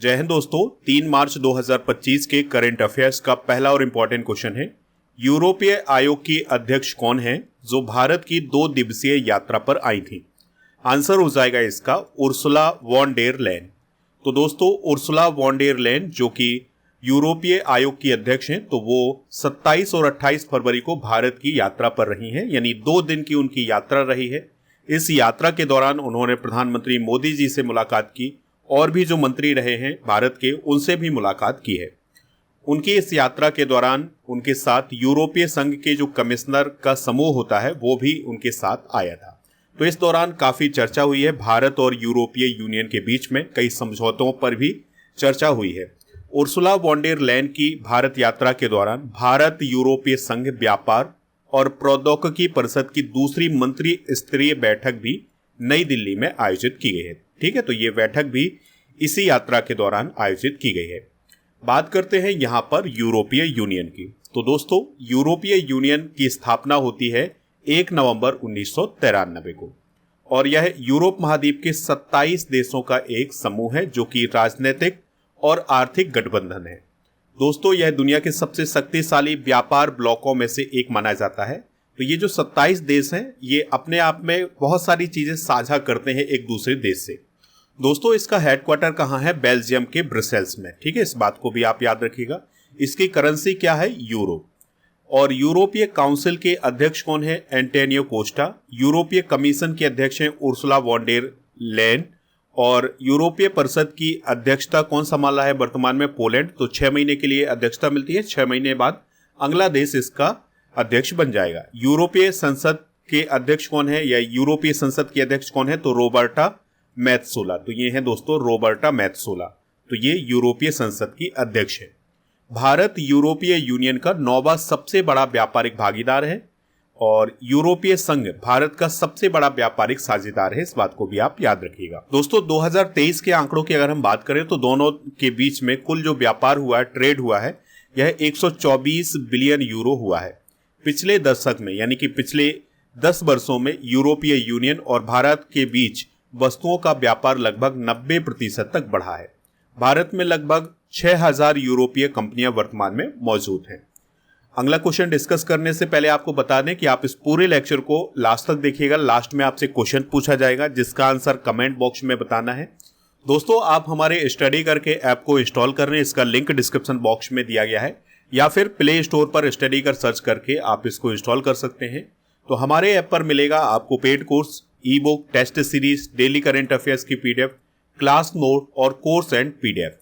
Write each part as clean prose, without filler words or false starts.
जय हिंद दोस्तों। 3 मार्च 2025 के करंट अफेयर्स का पहला और इंपॉर्टेंट क्वेश्चन है, यूरोपीय आयोग की अध्यक्ष कौन है जो भारत की 2 दिवसीय यात्रा पर आई थी? आंसर हो जाएगा इसका उर्सुला वॉन डेर लेन। तो दोस्तों उर्सुला वॉन डेर लेन जो कि यूरोपीय आयोग की अध्यक्ष हैं, तो वो 27 और 28 फरवरी को भारत की यात्रा पर रही हैं, यानी 2 दिन की उनकी यात्रा रही है। इस यात्रा के दौरान उन्होंने प्रधानमंत्री मोदी जी से मुलाकात की और भी जो मंत्री रहे हैं भारत के उनसे भी मुलाकात की है। उनकी इस यात्रा के दौरान उनके साथ यूरोपीय संघ के जो कमिश्नर का समूह होता है वो भी उनके साथ आया था। तो इस दौरान काफी चर्चा हुई है, भारत और यूरोपीय यूनियन के बीच में कई समझौतों पर भी चर्चा हुई है। उर्सुला वॉन डेर लेन की भारत यात्रा के दौरान भारत यूरोपीय संघ व्यापार और प्रौद्योगिकी परिषद की दूसरी मंत्री स्तरीय बैठक भी नई दिल्ली में आयोजित की गई है। ठीक है, तो ये बैठक भी इसी यात्रा के दौरान आयोजित की गई है। बात करते हैं यहाँ पर यूरोपीय यूनियन की। तो दोस्तों यूरोपीय यूनियन की स्थापना होती है 1 नवंबर 1993 को और यह यूरोप महाद्वीप के 27 देशों का एक समूह है जो कि राजनीतिक और आर्थिक गठबंधन है। दोस्तों यह दुनिया के सबसे शक्तिशाली व्यापार ब्लॉकों में से एक माना जाता है। तो ये जो 27 देश हैं ये अपने आप में बहुत सारी चीजें साझा करते हैं एक दूसरे देश से। दोस्तों इसका हेडक्वार्टर कहाँ है? बेल्जियम के ब्रसेल्स में। ठीक है, इस बात को भी आप याद रखिएगा। इसकी करेंसी क्या है? यूरो। और यूरोपीय काउंसिल के अध्यक्ष कौन है? Antonio Costa. यूरोपीय कमीशन के अध्यक्ष हैं उर्सुला वॉन डेर लेन। और यूरोपीय परिषद की अध्यक्षता कौन संभाला है वर्तमान में? पोलैंड। तो 6 महीने के लिए अध्यक्षता मिलती है, 6 महीने बाद अगला देश इसका अध्यक्ष बन जाएगा। यूरोपीय संसद के अध्यक्ष कौन है या यूरोपीय संसद के अध्यक्ष कौन है? तो रोबर्टा मैत्सोला। तो ये है दोस्तों रोबर्टा मैत्सोला। तो ये यूरोपीय संसद की अध्यक्ष है। भारत यूरोपीय यूनियन का 9वां सबसे बड़ा व्यापारिक भागीदार है और यूरोपीय संघ भारत का सबसे बड़ा व्यापारिक साझेदार है। इस बात को भी आप याद रखिएगा। दोस्तों 2023 के आंकड़ों की अगर हम बात करें तो दोनों के बीच में कुल जो व्यापार हुआ है, ट्रेड हुआ है, यह 124 बिलियन यूरो हुआ है। पिछले दशक में यानी कि पिछले 10 वर्षों में यूरोपीय यूनियन और भारत के बीच वस्तुओं का व्यापार लगभग 90% तक बढ़ा है। भारत में लगभग 6000 यूरोपीय कंपनियां वर्तमान में मौजूद हैं। अगला क्वेश्चन डिस्कस करने से पहले आपको बता दें कि आप इस पूरे लेक्चर को लास्ट तक देखिएगा। लास्ट में आपसे क्वेश्चन पूछा जाएगा जिसका आंसर कमेंट बॉक्स में बताना है। दोस्तों आप हमारे स्टडी करके ऐप को इंस्टॉल कर रहे हैं, इसका लिंक डिस्क्रिप्शन बॉक्स में दिया गया है, या फिर प्ले स्टोर पर स्टडी कर सर्च करके आप इसको इंस्टॉल कर सकते हैं। तो हमारे ऐप पर मिलेगा आपको paid course, e book, test series, daily current affairs की पीडीएफ, क्लास नोट और course and PDF.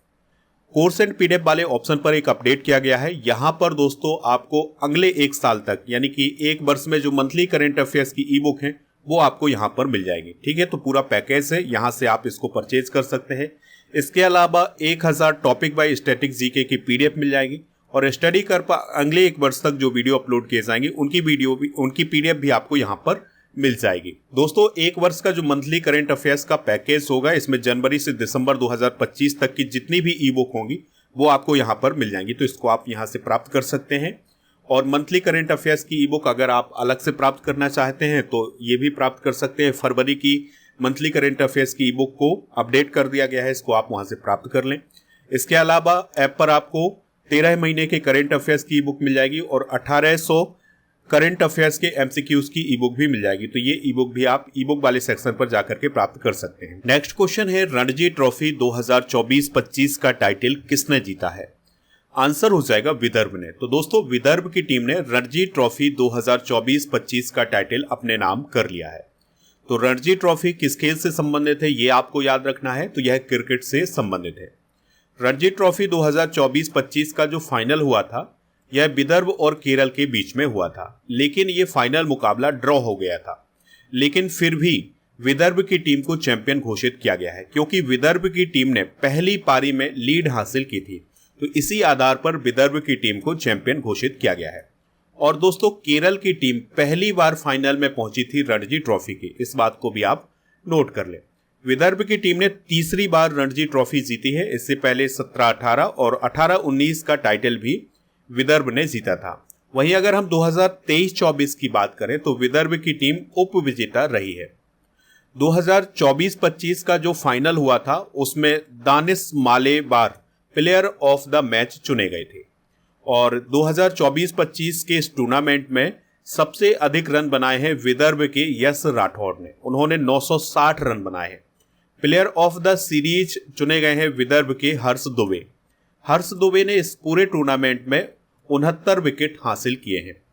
Course and PDF वाले ऑप्शन पर एक अपडेट किया गया है। यहां पर दोस्तों आपको अगले 1 साल तक यानी कि 1 वर्ष में जो मंथली करंट अफेयर्स की ई बुक है वो आपको यहां पर मिल जाएगी। ठीक है, तो पूरा पैकेज है, यहां से आप इसको परचेज कर सकते हैं। इसके अलावा 1000 टॉपिक बाय स्टैटिक जीके की पीडीएफ मिल जाएगी और स्टडी कर अगले 1 वर्ष तक जो वीडियो अपलोड किए जाएंगे उनकी पीडीएफ भी आपको यहां पर मिल जाएगी। दोस्तों 1 वर्ष का जो मंथली करंट अफेयर्स का पैकेज होगा इसमें जनवरी से दिसंबर 2025 तक की जितनी भी ई बुक होंगी वो आपको यहां पर मिल जाएंगी। तो इसको आप यहां से प्राप्त कर सकते हैं। और मंथली करंट अफेयर्स की ई बुक अगर आप अलग से प्राप्त करना चाहते हैं तो ये भी प्राप्त कर सकते हैं। फरवरी की मंथली करंट अफेयर्स की ई बुक को अपडेट कर दिया गया है, इसको आप वहां से प्राप्त कर लें। इसके अलावा ऐप पर आपको 13 महीने के करंट अफेयर्स की ई बुक मिल जाएगी और 1800 करंट अफेयर्स के एमसीक्यूज की ई बुक भी मिल जाएगी। तो ये ई बुक भी आप ई बुक वाले सेक्शन पर जाकर के प्राप्त कर सकते हैं। नेक्स्ट क्वेश्चन है, रणजी ट्रॉफी 2024-25 का टाइटल किसने जीता है? आंसर हो जाएगा विदर्भ ने। तो दोस्तों विदर्भ की टीम ने रणजी ट्रॉफी 2024-25 का टाइटल अपने नाम कर लिया है। तो रणजी ट्रॉफी किस खेल से संबंधित है ये आपको याद रखना है, तो यह क्रिकेट से संबंधित है। रणजी ट्रॉफी 2024-25 का जो फाइनल हुआ था यह विदर्भ और केरल के बीच में हुआ था, लेकिन यह फाइनल मुकाबला ड्रॉ हो गया था। लेकिन फिर भी विदर्भ की टीम को चैंपियन घोषित किया गया है क्योंकि विदर्भ की टीम ने पहली पारी में लीड हासिल की थी। तो इसी आधार पर विदर्भ की टीम को चैंपियन घोषित किया गया है। और दोस्तों केरल की टीम पहली बार फाइनल में पहुंची थी रणजी ट्रॉफी की, इस बात को भी आप नोट कर लें। विदर्भ की टीम ने तीसरी बार रणजी ट्रॉफी जीती है। इससे पहले 17-18 और 18-19 का टाइटल भी विदर्भ ने जीता था। वहीं अगर हम 2023-24 की बात करें तो विदर्भ की टीम उप विजेता रही है। 2024-25 का जो फाइनल हुआ था उसमें Danish Malewar player of the match चुने गए थे। और 2024-25 के इस टूर्नामेंट में सबसे अधिक रन बनाए हैं विदर्भ के यश राठौर ने, उन्होंने 960 रन बनाए हैं। प्लेयर ऑफ द सीरीज चुने गए हैं विदर्भ के हर्ष दुबे। हर्ष दुबे ने इस पूरे टूर्नामेंट में 69 विकेट हासिल किए हैं।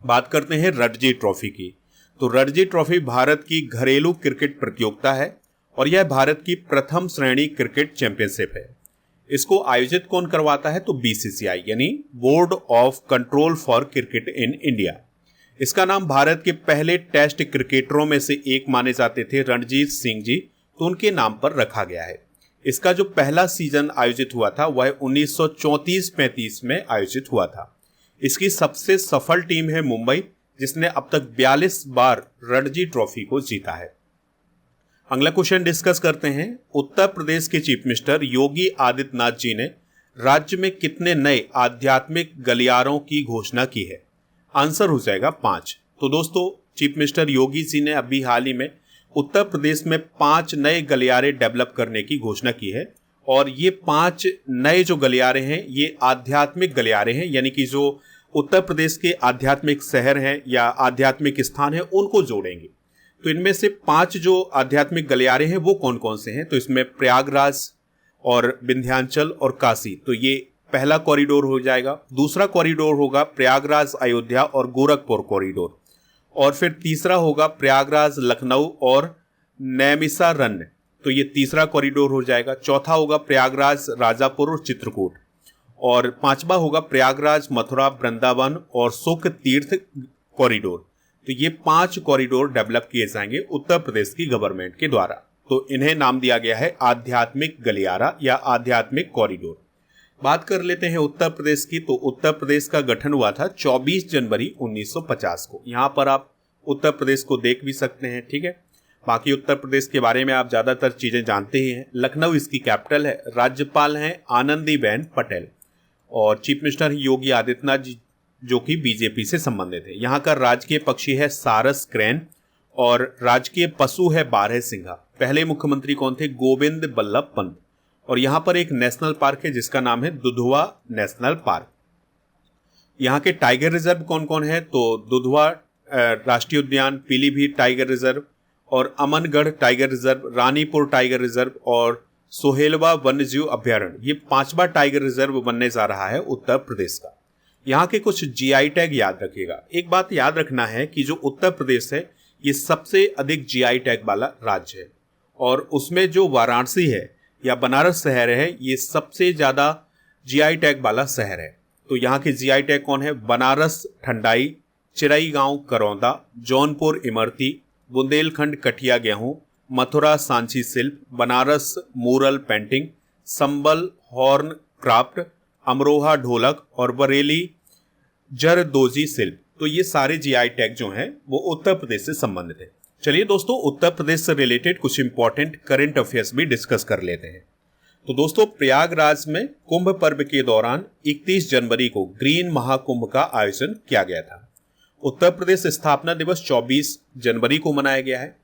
बात करते हैं रणजी ट्रॉफी की। तो रणजी ट्रॉफी भारत की घरेलू क्रिकेट प्रतियोगिता है और यह भारत की प्रथम श्रेणी क्रिकेट चैंपियनशिप है। इसको आयोजित कौन करवाता है? तो बीसीसीआई यानी board of control for cricket in India. इसका नाम भारत के पहले टेस्ट क्रिकेटरों में से एक माने जाते थे रणजीत सिंह जी, तो उनके नाम पर रखा गया है। इसका जो पहला सीजन आयोजित हुआ था वह 1934-35 में आयोजित हुआ था। इसकी सबसे सफल टीम है मुंबई, जिसने अब तक 42 बार रणजी ट्रॉफी को जीता है। अगला क्वेश्चन डिस्कस करते हैं। उत्तर प्रदेश के चीफ मिनिस्टर योगी आदित्यनाथ जी ने राज्य में कितने नए आध्यात्मिक गलियारों की घोषणा की है? आंसर हो जाएगा 5। तो दोस्तों, चीफ मिनिस्टर योगी जी ने अभी हाल ही में उत्तर प्रदेश में 5 नए गलियारे डेवलप करने की घोषणा की है। और ये 5 नए जो गलियारे हैं ये आध्यात्मिक गलियारे हैं, यानी कि जो उत्तर प्रदेश के आध्यात्मिक शहर हैं या आध्यात्मिक स्थान हैं उनको जोड़ेंगे। तो इनमें से 5 जो आध्यात्मिक गलियारे हैं वो कौन कौन से हैं? तो इसमें प्रयागराज और विंध्याचल और काशी, तो ये पहला कॉरिडोर हो जाएगा। दूसरा कॉरिडोर होगा प्रयागराज अयोध्या और गोरखपुर कॉरिडोर। और फिर तीसरा होगा प्रयागराज लखनऊ और नैमिषारण्य, तो ये तीसरा कॉरिडोर हो जाएगा। चौथा होगा प्रयागराज राजापुर और चित्रकूट। और पांचवा होगा प्रयागराज मथुरा वृंदावन और सुख तीर्थ कॉरिडोर। तो ये 5 कॉरिडोर डेवलप किए जाएंगे उत्तर प्रदेश की गवर्नमेंट के द्वारा। तो इन्हें नाम दिया गया है आध्यात्मिक गलियारा या आध्यात्मिक कॉरिडोर। बात कर लेते हैं उत्तर प्रदेश की। तो उत्तर प्रदेश का गठन हुआ था 24 जनवरी 1950 को। यहाँ पर आप उत्तर प्रदेश को देख भी सकते हैं, ठीक है। बाकी उत्तर प्रदेश के बारे में आप ज़्यादातर चीज़ें जानते ही हैं। लखनऊ इसकी कैपिटल है। राज्यपाल हैं आनंदीबेन पटेल और चीफ मिनिस्टर योगी आदित्यनाथ जी, जो कि बीजेपी से संबंधित है। यहाँ का राजकीय पक्षी है सारस क्रेन और राजकीय पशु है बारहसिंघा। पहले मुख्यमंत्री कौन थे? गोविंद बल्लभ पंत। और यहाँ पर एक नेशनल पार्क है जिसका नाम है दुधवा नेशनल पार्क। यहाँ के टाइगर रिजर्व कौन कौन है? तो दुधवा राष्ट्रीय उद्यान, पीलीभीत टाइगर रिजर्व और Amangarh tiger reserve, Ranipur tiger reserve और सोहेलवा वन्यजीव अभ्यारण्य, ये 5वां टाइगर रिजर्व बनने जा रहा है उत्तर प्रदेश का। यहाँ के कुछ जीआई टैग याद रखिएगा। एक बात याद रखना है कि जो उत्तर प्रदेश है ये सबसे अधिक जीआई टैग वाला राज्य है और उसमें जो वाराणसी है या बनारस शहर है ये सबसे ज़्यादा जीआई टैग वाला शहर है। तो यहाँ के जीआई टैग कौन है? बनारस ठंडाई, चिरईगांव करौंदा, जौनपुर इमरती, बुंदेलखंड कठिया गेहूँ, मथुरा सांची शिल्प, बनारस मूरल पेंटिंग, संबल हॉर्न क्राफ्ट, अमरोहा ढोलक और बरेली जरदोजी शिल्प। तो ये सारे जीआई टैग जो हैं वो उत्तर प्रदेश से संबंधित है। चलिए दोस्तों, उत्तर प्रदेश से रिलेटेड कुछ इंपॉर्टेंट करंट अफेयर्स भी डिस्कस कर लेते हैं। तो दोस्तों, प्रयागराज में कुंभ पर्व के दौरान 31 जनवरी को ग्रीन महाकुंभ का आयोजन किया गया था। उत्तर प्रदेश स्थापना दिवस 24 जनवरी को मनाया गया है।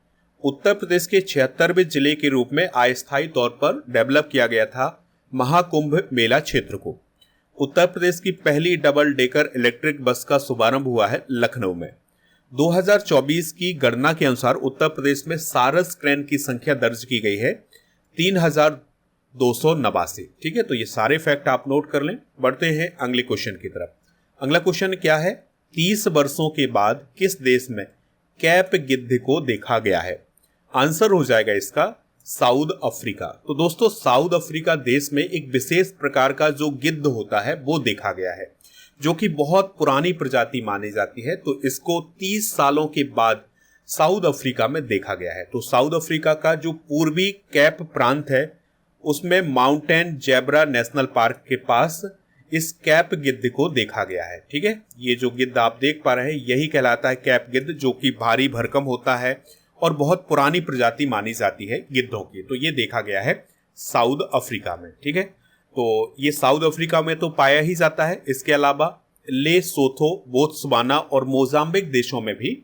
उत्तर प्रदेश के 76वें जिले के रूप में अस्थायी तौर पर डेवलप किया गया था महाकुंभ मेला क्षेत्र को। उत्तर प्रदेश की पहली डबल डेकर इलेक्ट्रिक बस का शुभारंभ हुआ है लखनऊ में। 2024 की गणना के अनुसार उत्तर प्रदेश में सारस क्रेन की संख्या दर्ज की गई है 3289। ठीक है, तो ये सारे फैक्ट आप नोट कर लें। बढ़ते हैं अगले क्वेश्चन की तरफ। अगला क्वेश्चन क्या है? 30 वर्षों के बाद किस देश में कैप गिद्ध को देखा गया है? आंसर हो जाएगा इसका साउथ अफ्रीका। तो दोस्तों, साउथ अफ्रीका देश में एक विशेष प्रकार का जो गिद्ध होता है वो देखा गया है, जो कि बहुत पुरानी प्रजाति मानी जाती है। तो इसको 30 सालों के बाद साउथ अफ्रीका में देखा गया है। तो साउथ अफ्रीका का जो पूर्वी कैप प्रांत है उसमें माउंटेन जेब्रा नेशनल पार्क के पास इस कैप गिद्ध को देखा गया है। ठीक है, ये जो गिद्ध आप देख पा रहे हैं यही कहलाता है कैप गिद्ध, जो कि भारी भरकम होता है और बहुत पुरानी प्रजाति मानी जाती है गिद्धों की। तो ये देखा गया है साउथ अफ्रीका में। ठीक है, तो ये साउथ अफ्रीका में तो पाया ही जाता है। इसके अलावा लेसोथो, बोत्सवाना और मोजाम्बिक देशों में भी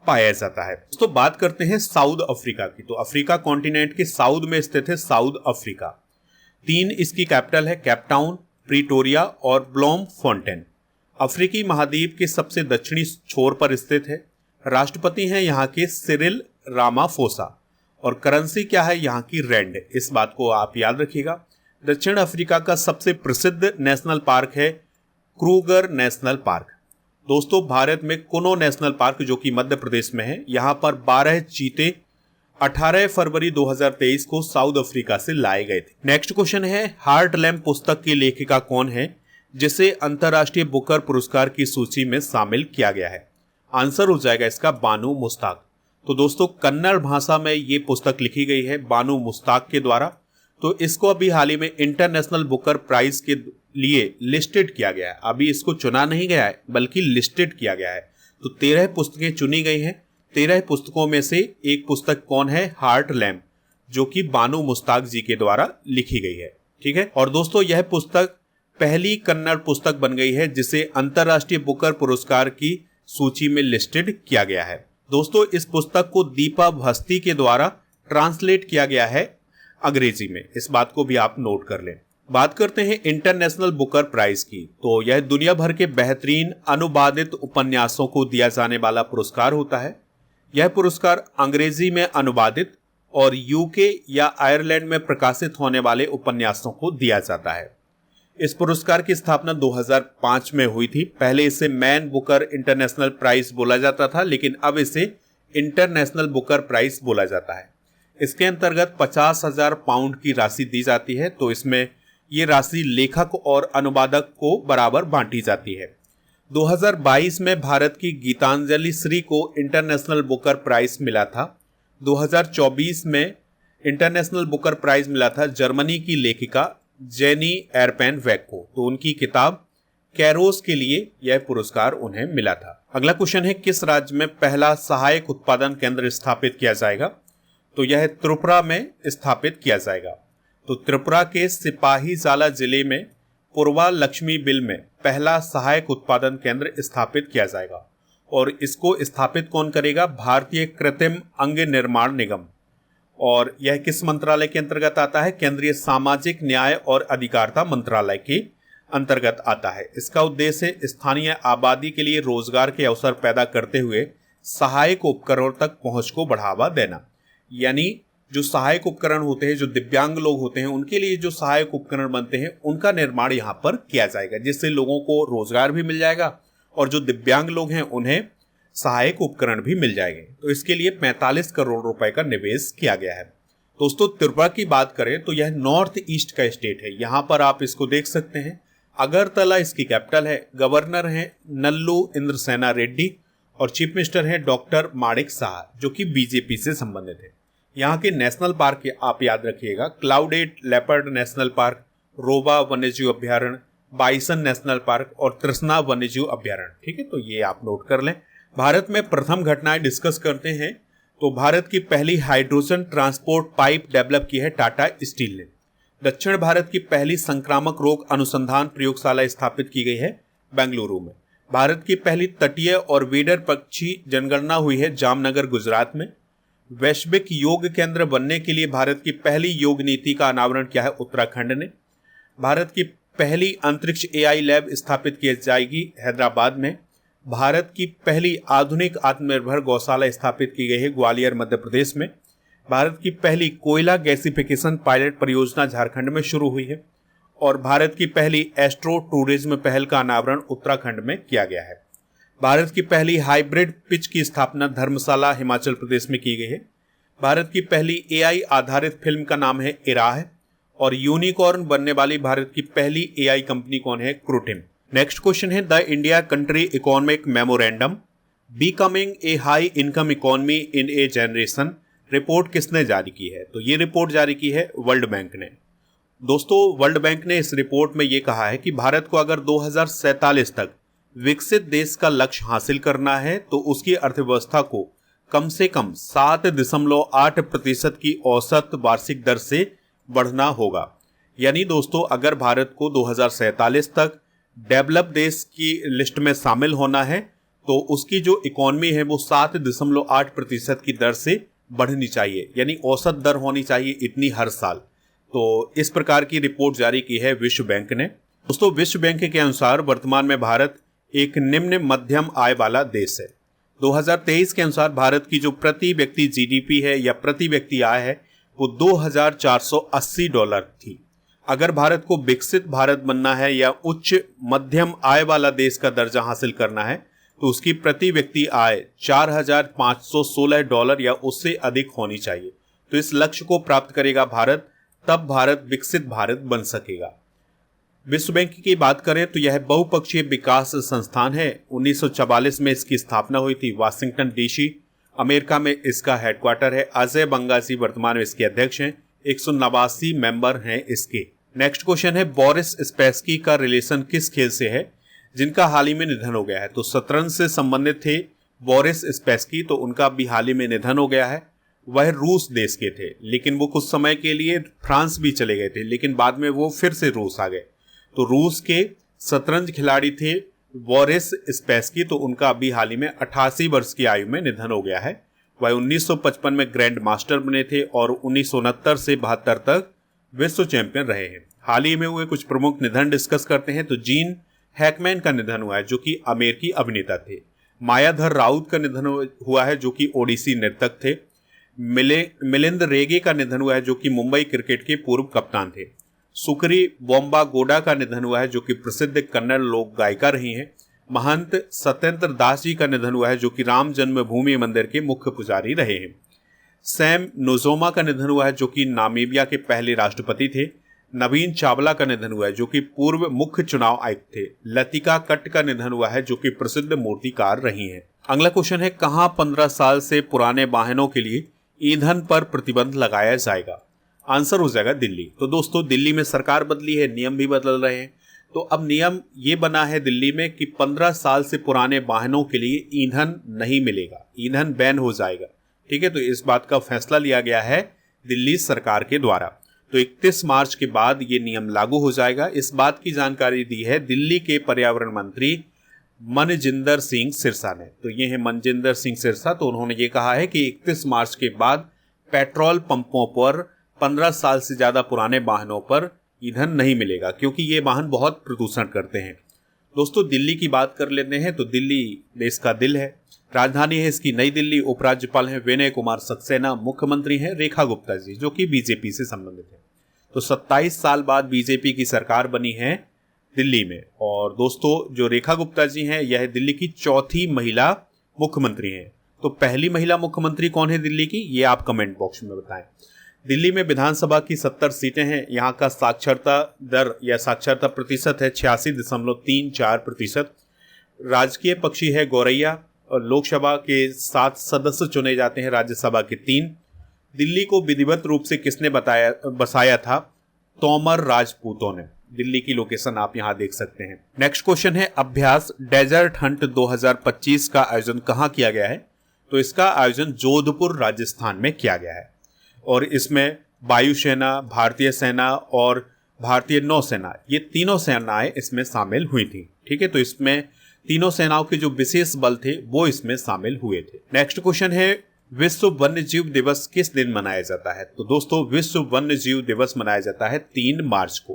पाया जाता है। तो बात करते हैं साउथ अफ्रीका की। तो अफ्रीका कॉन्टिनेंट के साउथ में स्थित है साउथ अफ्रीका। 3 इसकी कैपिटल है, केपटाउन, प्रीटोरिया और ब्लॉमफोंटेन। अफ्रीकी महाद्वीप के सबसे दक्षिणी छोर पर स्थित है। राष्ट्रपति हैं यहाँ के सिरिल रामाफोसा और करेंसी क्या है यहाँ की रैंड। इस बात को आप याद रखिएगा। दक्षिण अफ्रीका का सबसे प्रसिद्ध नेशनल पार्क है क्रूगर नेशनल पार्क। दोस्तों भारत में कुनो नेशनल पार्क जो कि मध्य प्रदेश में है, यहाँ पर 12 चीते 18 फरवरी 2023 को साउथ अफ्रीका से लाए गए थे। नेक्स्ट क्वेश्चन है, हार्ट लैम्प पुस्तक की लेखिका कौन है जिसे अंतर्राष्ट्रीय बुकर पुरस्कार की सूची में शामिल किया गया है? आंसर हो जाएगा इसका बानू मुश्ताक। तो दोस्तों कन्नड़ भाषा में ये पुस्तक लिखी गई है बानू मुश्ताक के द्वारा। तो इसको अभी हाल ही में इंटरनेशनल बुकर प्राइज के लिए लिस्टेड किया गया है। अभी इसको चुना नहीं गया है बल्कि लिस्टेड किया गया है। तो 13 पुस्तकें चुनी गई हैं। 13 पुस्तकों में से एक पुस्तक कौन है? हार्ट लैम्प, जो कि बानू मुश्ताक जी के द्वारा लिखी गई है। ठीक है। और दोस्तों यह पुस्तक पहली कन्नड़ पुस्तक बन गई है जिसे अंतर्राष्ट्रीय बुकर पुरस्कार की सूची में लिस्टेड किया गया है। दोस्तों इस पुस्तक को दीपा भस्ती के द्वारा ट्रांसलेट किया गया है अंग्रेजी में। इस बात को भी आप नोट कर लें। बात करते हैं इंटरनेशनल बुकर प्राइज की। तो यह दुनिया भर के बेहतरीन अनुवादित उपन्यासों को दिया जाने वाला पुरस्कार होता है। यह पुरस्कार अंग्रेजी में अनुवादित और यूके या आयरलैंड में प्रकाशित होने वाले उपन्यासों को दिया जाता है। इस पुरस्कार की स्थापना 2005 में हुई थी। पहले इसे मैन बुकर इंटरनेशनल प्राइज बोला जाता था, लेकिन अब इसे इंटरनेशनल बुकर प्राइज बोला जाता है। इसके अंतर्गत 50,000 पाउंड की राशि दी जाती है। तो इसमें ये राशि लेखक और अनुवादक को बराबर बांटी जाती है। 2022 में भारत की गीतांजलि श्री को इंटरनेशनल बुकर प्राइज मिला था। 2024 में इंटरनेशनल बुकर प्राइज मिला था जर्मनी की लेखिका जेनी एरपेन वेक को। तो उनकी किताब कैरोस के लिए यह पुरस्कार उन्हें मिला था। अगला क्वेश्चन है, किस राज्य में पहला सहायक उत्पादन केंद्र स्थापित किया जाएगा? तो यह त्रिपुरा में स्थापित किया जाएगा। तो त्रिपुरा के सिपाहीजाला जिले में पूर्वा लक्ष्मी बिल में पहला सहायक उत्पादन केंद्र स्थापित किया जाएगा। और इसको स्थापित कौन करेगा? भारतीय कृत्रिम अंग निर्माण निगम। और यह किस मंत्रालय के अंतर्गत आता है? केंद्रीय सामाजिक न्याय और अधिकारिता मंत्रालय के अंतर्गत आता है। इसका उद्देश्य स्थानीय आबादी के लिए रोजगार के अवसर पैदा करते हुए सहायक उपकरणों तक पहुंच को बढ़ावा देना। यानी जो सहायक उपकरण होते हैं, जो दिव्यांग लोग होते हैं, उनके लिए जो सहायक उपकरण बनते हैं उनका निर्माण यहाँ पर किया जाएगा, जिससे लोगों को रोजगार भी मिल जाएगा और जो दिव्यांग लोग हैं उन्हें सहायक उपकरण भी मिल जाएंगे। तो इसके लिए 45 करोड़ रुपए का निवेश किया गया है। दोस्तों त्रिपुरा की बात करें तो यह नॉर्थ ईस्ट का स्टेट है। यहाँ पर आप इसको देख सकते हैं। अगरतला इसकी कैपिटल है। गवर्नर हैं नल्लू इंद्रसेना रेड्डी और चीफ मिनिस्टर हैं डॉक्टर माणिक साहा, जो कि बीजेपी से संबंधित है। यहाँ के नेशनल पार्क आप याद रखिएगा, क्लाउडेड लेपर्ड नेशनल पार्क, रोबा वन्यजीव अभ्यारण्य, बाइसन नेशनल पार्क और तृष्णा वन्यजीव अभ्यारण्य। ठीक है, तो ये आप नोट कर लें। भारत में प्रथम घटनाएं डिस्कस करते हैं। तो भारत की पहली हाइड्रोजन ट्रांसपोर्ट पाइप डेवलप की है टाटा स्टील ने। दक्षिण भारत की पहली संक्रामक रोग अनुसंधान प्रयोगशाला स्थापित की गई है बेंगलुरु में। भारत की पहली तटीय और वेडर पक्षी जनगणना हुई है जामनगर गुजरात में। वैश्विक योग केंद्र बनने के लिए भारत की पहली योग नीति का अनावरण किया है उत्तराखंड ने। भारत की पहली अंतरिक्ष एआई लैब स्थापित की जाएगी हैदराबाद में। भारत की पहली आधुनिक आत्मनिर्भर गौशाला स्थापित की गई है ग्वालियर मध्य प्रदेश में। भारत की पहली कोयला गैसिफिकेशन पायलट परियोजना झारखंड में शुरू हुई है। और भारत की पहली एस्ट्रो टूरिज्म पहल का अनावरण उत्तराखंड में किया गया है। भारत की पहली हाइब्रिड पिच की स्थापना धर्मशाला हिमाचल प्रदेश में की गई है। भारत की पहली एआई आधारित फिल्म का नाम है इराह। और यूनिकॉर्न बनने वाली भारत की पहली एआई कंपनी कौन है? क्रूटिम। नेक्स्ट क्वेश्चन है, the India country economic memorandum becoming a high income economy in A generation report किसने जारी की है? तो ये रिपोर्ट जारी की है वर्ल्ड बैंक ने। दोस्तों वर्ल्ड बैंक ने इस रिपोर्ट में ये कहा है कि भारत को अगर 2047 तक विकसित देश का लक्ष्य हासिल करना है तो उसकी अर्थव्यवस्था को कम से कम 7.8% की औसत वार्षिक दर से बढ़ना होगा। यानी दोस्तों अगर भारत को 2047 तक डेवलप देश की लिस्ट में शामिल होना है तो उसकी जो इकोनॉमी है वो 7.8% की दर से बढ़नी चाहिए, यानी औसत दर होनी चाहिए इतनी हर साल। तो इस प्रकार की रिपोर्ट जारी की है विश्व बैंक ने। दोस्तों, विश्व बैंक के अनुसार वर्तमान में भारत एक निम्न मध्यम आय वाला देश है। 2023 के अनुसार भारत की जो प्रति व्यक्ति जीडीपी है या प्रति व्यक्ति आय है वो $2,480 थी। अगर भारत को विकसित भारत बनना है या उच्च मध्यम आय वाला देश का दर्जा हासिल करना है तो उसकी प्रति व्यक्ति आय $4,516 या उससे अधिक होनी चाहिए। तो इस लक्ष्य को प्राप्त करेगा भारत, तब भारत विकसित भारत बन सकेगा। विश्व बैंक की बात करें तो यह बहुपक्षीय विकास संस्थान है। 1944 में इसकी स्थापना हुई थी। वाशिंगटन डीसी अमेरिका में इसका हेडक्वार्टर है। अजय बंगासी वर्तमान में इसके अध्यक्ष हैं। 189 मेंबर हैं इसके। नेक्स्ट क्वेश्चन है, बोरिस स्पैसकी का रिलेशन किस खेल से है जिनका हाल ही में निधन हो गया है? तो शतरंज से संबंधित थे बोरिस स्पैसकी, तो उनका भी हाल ही में निधन हो गया है। वह रूस देश के थे, लेकिन वो कुछ समय के लिए फ्रांस भी चले गए थे, लेकिन बाद में वो फिर से रूस आ गए। तो रूस के शतरंज खिलाड़ी थे बोरिस स्पैसकी, तो उनका अभी हाल ही में 88 वर्ष की आयु में निधन हो गया है। वह 1955 में ग्रैंड मास्टर बने थे और 1969 से 72 तक विश्व चैंपियन रहे हैं। हाल ही में हुए कुछ प्रमुख निधन डिस्कस करते हैं। तो जीन हैकमैन का निधन हुआ है जो कि अमेरिकी अभिनेता थे। मायाधर राउत का निधन हुआ है जो कि ओडिसी नर्तक थे। मिलिंद रेगे का निधन हुआ है जो कि मुंबई क्रिकेट के पूर्व कप्तान थे। सुकरी बोम्बागोडा का निधन हुआ है जो कि प्रसिद्ध कन्नड़ लोक गायिका रही हैं। महंत सत्येंद्र दास जी का निधन हुआ है जो कि राम जन्मभूमि मंदिर के मुख्य पुजारी रहे हैं। सैम नोजोमा का निधन हुआ है जो कि नामीबिया के पहले राष्ट्रपति थे। नवीन चावला का निधन हुआ है जो कि पूर्व मुख्य चुनाव आयुक्त थे। लतिका कट्ट का निधन हुआ है जो कि प्रसिद्ध मूर्तिकार रही हैं। अगला क्वेश्चन है, कहां 15 साल से पुराने वाहनों के लिए ईंधन पर प्रतिबंध लगाया जाएगा? आंसर हो जाएगा दिल्ली। तो दोस्तों, दिल्ली में सरकार बदली है, नियम भी बदल रहे हैं। तो अब नियम ये बना है दिल्ली में कि 15 साल से पुराने वाहनों के लिए ईंधन नहीं मिलेगा, ईंधन बैन हो जाएगा। ठीक है, तो इस बात का फैसला लिया गया है दिल्ली सरकार के द्वारा। तो 31 मार्च के बाद ये नियम लागू हो जाएगा। इस बात की जानकारी दी है दिल्ली के पर्यावरण मंत्री मनजिंदर सिंह सिरसा ने। तो ये है मनजिंदर सिंह सिरसा। तो उन्होंने ये कहा है कि 31 मार्च के बाद पेट्रोल पंपों पर 15 साल से ज्यादा पुराने वाहनों पर ईंधन नहीं मिलेगा, क्योंकि ये वाहन बहुत प्रदूषण करते हैं। दोस्तों, दिल्ली की बात कर लेते हैं। तो दिल्ली देश का दिल है, राजधानी है इसकी नई दिल्ली। उपराज्यपाल हैं विनय कुमार सक्सेना, मुख्यमंत्री हैं रेखा गुप्ता जी जो कि बीजेपी से संबंधित है। तो 27 साल बाद बीजेपी की सरकार बनी है दिल्ली में। और दोस्तों, जो रेखा गुप्ता जी हैं यह दिल्ली की चौथी महिला मुख्यमंत्री हैं। तो पहली महिला मुख्यमंत्री कौन है दिल्ली की, ये आप कमेंट बॉक्स में बताएं। दिल्ली में विधानसभा की 70 सीटें हैं। यहाँ का साक्षरता दर या साक्षरता प्रतिशत है 86.34%। राजकीय पक्षी है गौरैया। और लोकसभा के 7 सदस्य चुने जाते हैं, राज्यसभा के 3। दिल्ली को विधिवत रूप से किसने बसाया था? तोमर राजपूतों ने। दिल्ली की लोकेशन आप यहाँ देख सकते हैं। नेक्स्ट क्वेश्चन है, अभ्यास डेजर्ट हंट 2025 का आयोजन कहाँ किया गया है? तो इसका आयोजन जोधपुर राजस्थान में किया गया है। और इसमें वायुसेना, भारतीय सेना और भारतीय नौसेना, ये तीनों सेनाएं इसमें शामिल हुई थी। ठीक है, तो इसमें तीनों सेनाओं के जो विशेष बल थे वो इसमें शामिल हुए थे। नेक्स्ट क्वेश्चन है, विश्व वन्य जीव दिवस किस दिन मनाया जाता है? तो दोस्तों, विश्व वन्य जीव दिवस मनाया जाता है 3 मार्च को।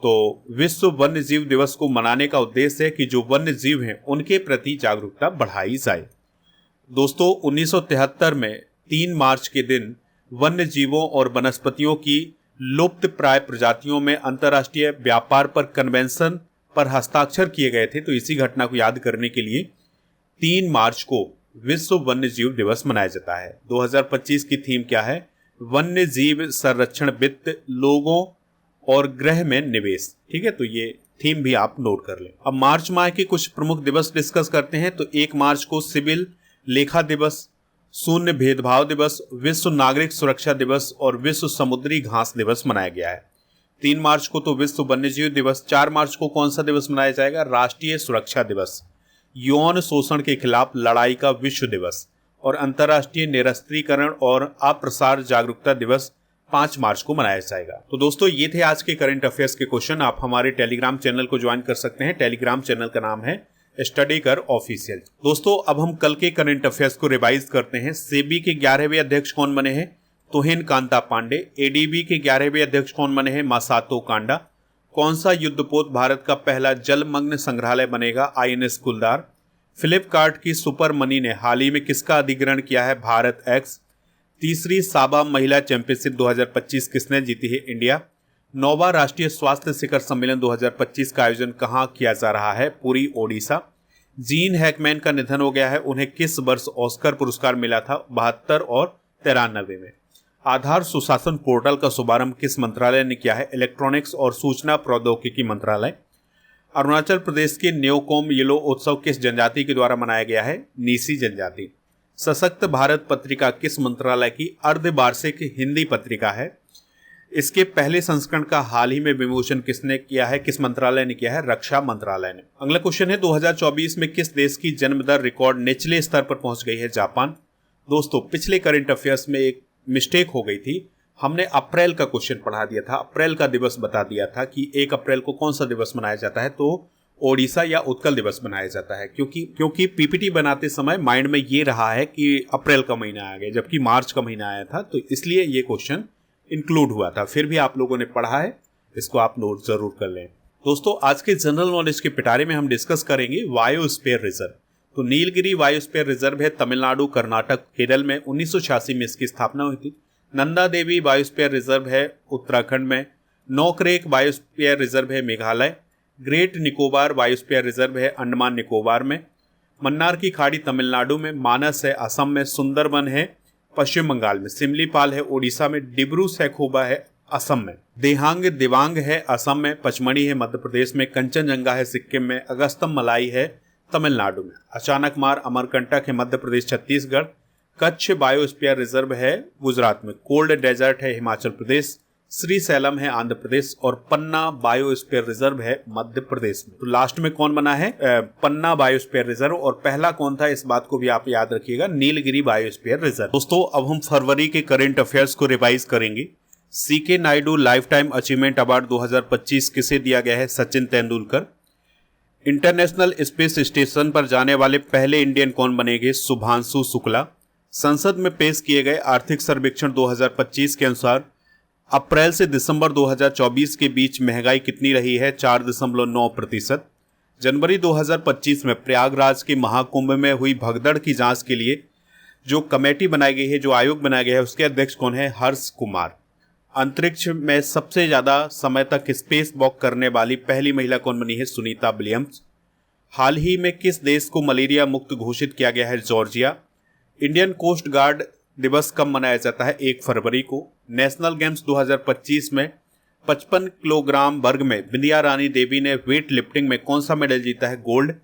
तो विश्व वन्य जीव दिवस को मनाने का उद्देश्य है कि जो वन्य जीव हैं उनके प्रति जागरूकता बढ़ाई जाए। दोस्तों, 1973 में 3 मार्च के दिन वन्य जीवों और वनस्पतियों की लुप्त प्राय प्रजातियों में अंतर्राष्ट्रीय व्यापार पर कन्वेंशन पर हस्ताक्षर किए गए थे। तो इसी घटना को याद करने के लिए 3 मार्च को विश्व वन्य जीव दिवस मनाया जाता है। 2025 की थीम क्या है? वन्य जीव संरक्षण, वित्त, लोगों और ग्रह में निवेश। ठीक है, तो ये थीम भी आप नोट कर लें। अब मार्च माह के कुछ प्रमुख दिवस डिस्कस करते हैं। तो 1 मार्च को सिविल लेखा दिवस, शून्य भेदभाव दिवस, विश्व नागरिक सुरक्षा दिवस और विश्व समुद्री घास दिवस मनाया गया है। 3 मार्च को तो विश्व वन्यजीव दिवस। 4 मार्च को कौन सा दिवस मनाया जाएगा? राष्ट्रीय सुरक्षा दिवस, यौन शोषण के खिलाफ लड़ाई का विश्व दिवस और अंतर्राष्ट्रीय निरस्त्रीकरण और अप्रसार जागरूकता दिवस 5 मार्च को मनाया जाएगा। तो दोस्तों, ये थे आज के करंट अफेयर्स के क्वेश्चन। आप हमारे टेलीग्राम चैनल को ज्वाइन कर सकते हैं। टेलीग्राम चैनल का नाम है स्टडी कर ऑफिशियल। दोस्तों अब हम कल के करंट अफेयर्स को रिवाइज करते हैं। सेबी के 11वें अध्यक्ष कौन बने हैं? तोहिन कांता पांडे। एडीबी के 11वें अध्यक्ष कौन बने हैं? मासातो कांडा। कौन सा युद्धपोत भारत का पहला जलमग्न संग्रहालय बनेगा? आईएनएस कुलदार। फ्लिपकार्ट की सुपर मनी ने हाल ही में किसका अधिग्रहण किया है? भारत एक्स। तीसरी साबा महिला चैंपियनशिप 2025 किसने जीती है? इंडिया। 9वां राष्ट्रीय स्वास्थ्य शिखर सम्मेलन 2025 का आयोजन कहाँ किया जा रहा है? पुरी, ओडिशा। जीन हैकमैन का निधन हो गया है। उन्हें किस वर्ष ऑस्कर पुरस्कार मिला था? 72 और 93 में। आधार सुशासन पोर्टल का शुभारंभ किस मंत्रालय ने किया है? इलेक्ट्रॉनिक्स और सूचना प्रौद्योगिकी मंत्रालय। अरुणाचल प्रदेश के न्योकोम येलो उत्सव किस जनजाति के द्वारा मनाया गया है? नीसी जनजाति। सशक्त भारत पत्रिका किस मंत्रालय की अर्धवार्षिक हिंदी पत्रिका है? इसके पहले संस्करण का हाल ही में विमोचन किसने किया है? किस मंत्रालय ने किया है? रक्षा मंत्रालय ने। अगला क्वेश्चन है 2024 में किस देश की जन्म दर रिकॉर्ड निचले स्तर पर पहुंच गई है? जापान। दोस्तों पिछले करंट अफेयर्स में एक मिस्टेक हो गई थी। हमने अप्रैल का क्वेश्चन पढ़ा दिया था, अप्रैल का दिवस बता दिया था कि 1 अप्रैल को कौन सा दिवस मनाया जाता है, तो ओडिशा या उत्कल दिवस मनाया जाता है। क्योंकि पीपीटी बनाते समय माइंड में ये रहा है कि अप्रैल का महीना आ गया जबकि मार्च का महीना आया था, तो इसलिए ये क्वेश्चन इंक्लूड हुआ था। फिर भी आप लोगों ने पढ़ा है, इसको आप नोट जरूर कर लें। दोस्तों आज के जनरल नॉलेज के पिटारे में हम डिस्कस करेंगे बायोस्फीयर रिजर्व। तो नीलगिरी बायोस्फीयर रिजर्व है तमिलनाडु, कर्नाटक, केरल में। 1986 में इसकी स्थापना हुई थी। नंदा देवी बायोस्फीयर रिजर्व है उत्तराखंड में। नौकरेक बायोस्फीयर रिजर्व है Meghalaya. Great Nicobar biosphere reserve है अंडमान निकोबार में। मन्नार की खाड़ी तमिलनाडु में। मानस है असम में। सुंदरबन है पश्चिम बंगाल में। सिमलीपाल है ओडिशा में। डिब्रू सैखोवा है असम में। देहांग दिवांग है असम में। पचमढ़ी है मध्य प्रदेश में। कंचनजंगा है सिक्किम में। अगस्तम मलाई है तमिलनाडु में। अचानकमार अमरकंटक है मध्य प्रदेश छत्तीसगढ़। कच्छ बायोस्फीयर रिजर्व है गुजरात में। कोल्ड डेजर्ट है हिमाचल प्रदेश। श्रीशैलम है आंध्र प्रदेश। और पन्ना बायोस्फीयर रिजर्व है मध्य प्रदेश में। तो लास्ट में कौन बना है? पन्ना बायोस्फीयर रिजर्व। और पहला कौन था इस बात को भी आप याद रखिएगा, नीलगिरी बायोस्फीयर रिजर्व। दोस्तों अब हम फरवरी के करंट अफेयर्स को रिवाइज करेंगे। CK Naidu life time achievement award 2025 किसे दिया गया है? Sachin Tendulkar. International space station पर जाने वाले पहले इंडियन कौन बनेंगे? शुभांशु शुक्ला। संसद में पेश किए गए आर्थिक सर्वेक्षण 2025 के अनुसार अप्रैल से दिसंबर 2024 के बीच महंगाई कितनी रही है? 4.9%। जनवरी 2025 में प्रयागराज के महाकुंभ में हुई भगदड़ की जांच के लिए जो कमेटी बनाई गई है, जो आयोग बनाया गया है, उसके अध्यक्ष कौन है? हर्ष कुमार। अंतरिक्ष में सबसे ज्यादा समय तक स्पेस वॉक करने वाली पहली महिला कौन बनी है? सुनीता विलियम्स। हाल ही में किस देश को मलेरिया मुक्त घोषित किया गया है? जॉर्जिया। इंडियन कोस्ट गार्ड दिवस कब मनाया जाता है? 1 फरवरी को। नेशनल गेम्स 2025 में 55 किलोग्राम वर्ग में बिंदिया रानी देवी ने वेट लिफ्टिंग में कौन सा मेडल जीता है? Gold.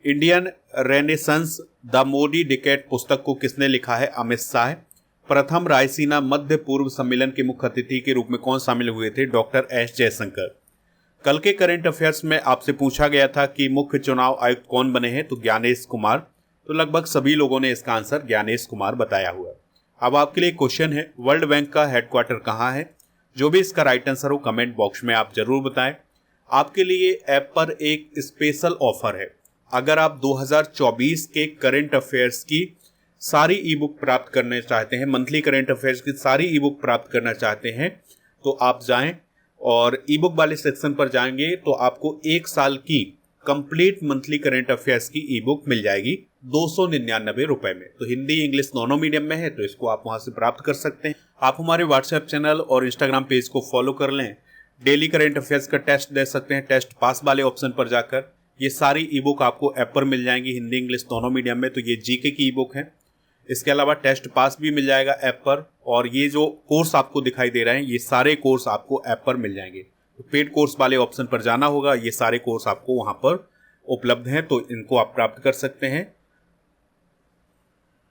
Indian renaissance the Modi decade पुस्तक को किसने लिखा है? अमित शाह। प्रथम रायसीना मध्य पूर्व सम्मेलन के मुख्य अतिथि के रूप में कौन शामिल हुए थे? Doctor S Jaishankar. कल के करंट अफेयर्स में आपसे पूछा गया था कि मुख्य चुनाव आयुक्त कौन बने हैं, तो ज्ञानेश कुमार। तो लगभग सभी लोगों ने इसका आंसर ज्ञानेश कुमार बताया हुआ है। अब आपके लिए क्वेश्चन है, वर्ल्ड बैंक का हेडक्वार्टर कहाँ है? जो भी इसका राइट आंसर हो कमेंट बॉक्स में आप जरूर बताएं। आपके लिए ऐप पर एक स्पेशल ऑफर है। अगर आप 2024 के करंट अफेयर्स की सारी ई बुक प्राप्त करना चाहते हैं, मंथली करंट अफेयर्स की सारी ई बुक प्राप्त करना चाहते हैं, तो आप जाएं और ई बुक वाले सेक्शन पर जाएंगे तो आपको 1 साल की कंप्लीट मंथली करंट अफेयर्स की ई बुक मिल जाएगी 299 रुपए में। तो हिंदी इंग्लिश दोनों मीडियम में है, तो इसको आप वहां से प्राप्त कर सकते हैं। आप हमारे व्हाट्सएप चैनल और इंस्टाग्राम पेज को फॉलो कर लें। डेली करंट अफेयर्स का टेस्ट दे सकते हैं, टेस्ट पास वाले ऑप्शन पर जाकर। ये सारी ई बुक आपको ऐप पर मिल जाएंगी, हिंदी इंग्लिश दोनों मीडियम में। तो ये जीके की ई बुक है। इसके अलावा टेस्ट पास भी मिल जाएगा ऐप पर। और ये जो कोर्स आपको दिखाई दे रहे हैं, ये सारे कोर्स आपको ऐप पर मिल जाएंगे। तो पेड कोर्स वाले ऑप्शन पर जाना होगा, ये सारे कोर्स आपको वहां पर उपलब्ध हैं, तो इनको आप प्राप्त कर सकते हैं।